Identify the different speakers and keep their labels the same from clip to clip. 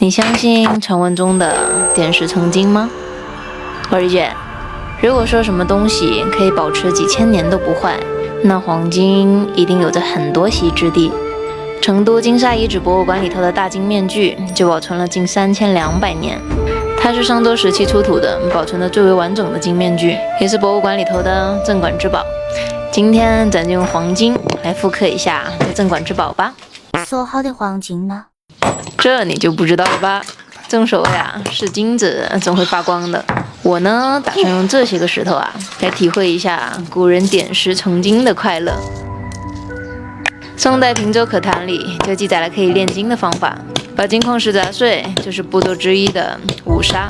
Speaker 1: 你相信传闻中的点石成金吗？我理解，如果说什么东西可以保持几千年都不坏，那黄金一定有着很多席之地。成都金沙遗址博物馆里头的大金面具就保存了近3200年，它是商周时期出土的，保存的最为完整的金面具，也是博物馆里头的镇馆之宝。今天咱就用黄金来复刻一下这镇馆之宝吧。
Speaker 2: 说好的黄金呢？
Speaker 1: 这你就不知道了吧？正所谓啊，是金子总会发光的。我呢，打算用这些个石头啊，来体会一下古人点石成金的快乐。宋代平州可谈里就记载了可以炼金的方法，把金矿石砸碎就是步骤之一的五砂。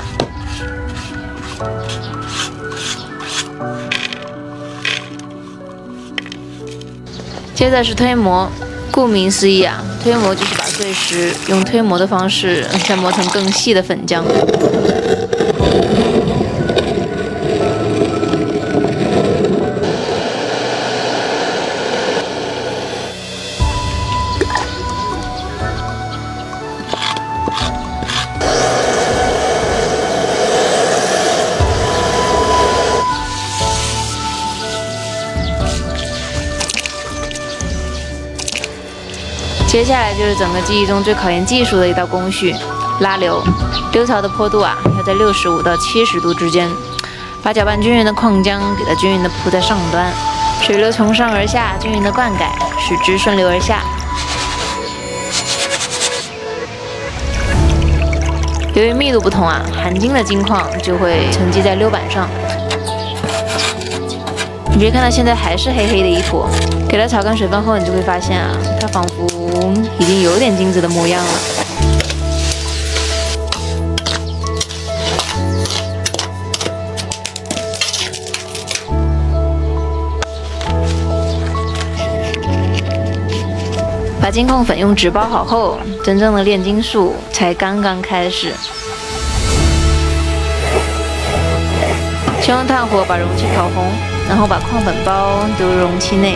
Speaker 1: 接着是推磨，顾名思义啊，推磨就是把碎石用推磨的方式再磨成更细的粉浆。接下来就是整个技艺中最考验技术的一道工序——拉流。流槽的坡度啊，要在65到70度之间，把搅拌均匀的矿浆给它均匀的铺在上端，水流从上而下均匀的灌溉，使之顺流而下。由于密度不同啊，含金的金矿就会沉积在溜板上。你别看它现在还是黑黑的一坨，给它炒干水分后，你就会发现啊，它仿佛已经有点金子的模样了。把金矿粉用纸包好后，真正的炼金术才刚刚开始。先用炭火把容器烤红，然后把矿粉包丢入容器内。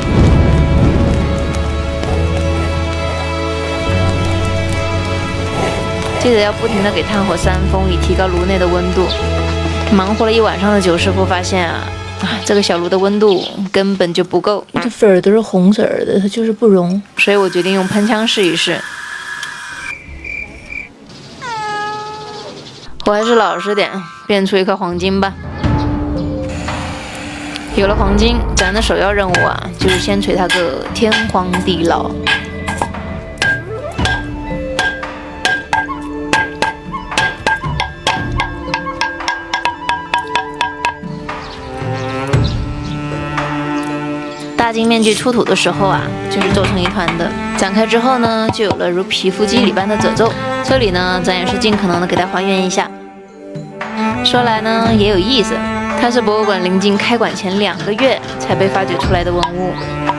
Speaker 1: 记得要不停地给炭火扇风，以提高炉内的温度。忙活了一晚上的九师傅发现啊，这个小炉的温度根本就不够，这粉儿都是红色的，它就是不融。所以我决定用喷枪试一试。我还是老实点，变出一颗黄金吧。有了黄金，咱的首要任务啊，就是先锤它个天荒地老。大金面具出土的时候啊，就是皱成一团的，展开之后呢，就有了如皮肤肌理般的褶皱。这里呢，咱也是尽可能的给它还原一下。说来呢，也有意思。它是博物馆临近开馆前2个月才被发掘出来的文物，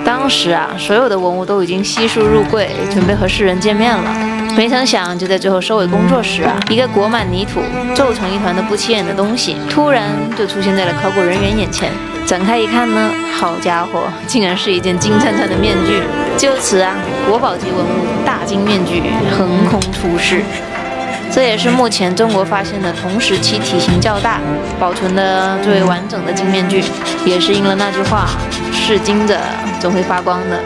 Speaker 1: 当时啊，所有的文物都已经悉数入柜，准备和世人见面了。没曾想，就在最后收尾工作时啊，一个裹满泥土、皱成一团的不起眼的东西，突然就出现在了考古人员眼前。展开一看呢，好家伙，竟然是一件金灿灿的面具。就此啊，国宝级文物大金面具横空出世。这也是目前中国发现的同时期体型较大、保存的最为完整的金面具，也是应了那句话：是金子总会发光的。